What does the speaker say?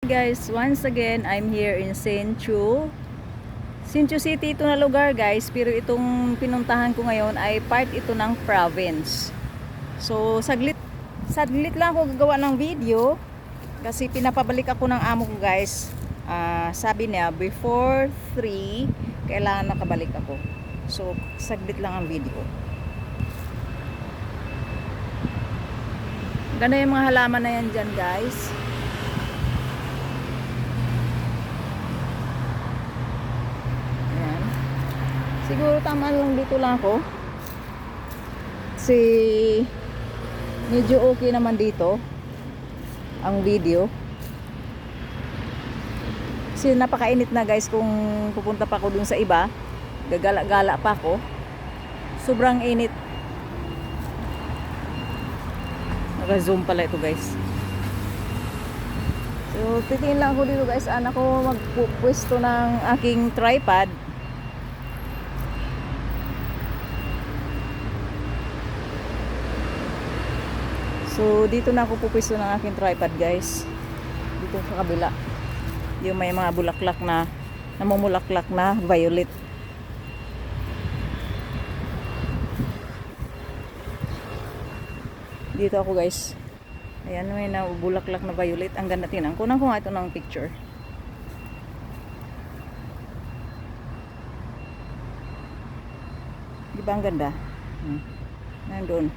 Guys, once again, I'm here in Senchu. Senchu City ito na lugar guys, pero itong pinuntahan ko ngayon ay part ito ng province. So, saglit lang ako gagawa ng video kasi pinapabalik ako ng amo ko guys. Sabi niya, before 3, kailangan nakabalik ako. So, saglit lang ang video. Ganda yung mga halaman na yan dyan guys. Ayan. Siguro tama lang dito lang ako. Kasi medyo okay naman dito ang video. Kasi napakainit na guys kung pupunta pa ako dun sa iba. Gagala-gala pa ako. Sobrang init. Naka-zoom pala ito guys. So, titingin lang ako dito guys. Anak ko magpupwesto ng aking tripod. So, dito na ako pupwesto ng aking tripod guys. Dito sa kabila. Yung may mga bulaklak na namumulaklak na violet. Dito ako guys. Ayan, may nabulaklak na violet. Ang ganda tingnan. Kunan ko nga ito ng picture. Di ba ang ganda? Nandun.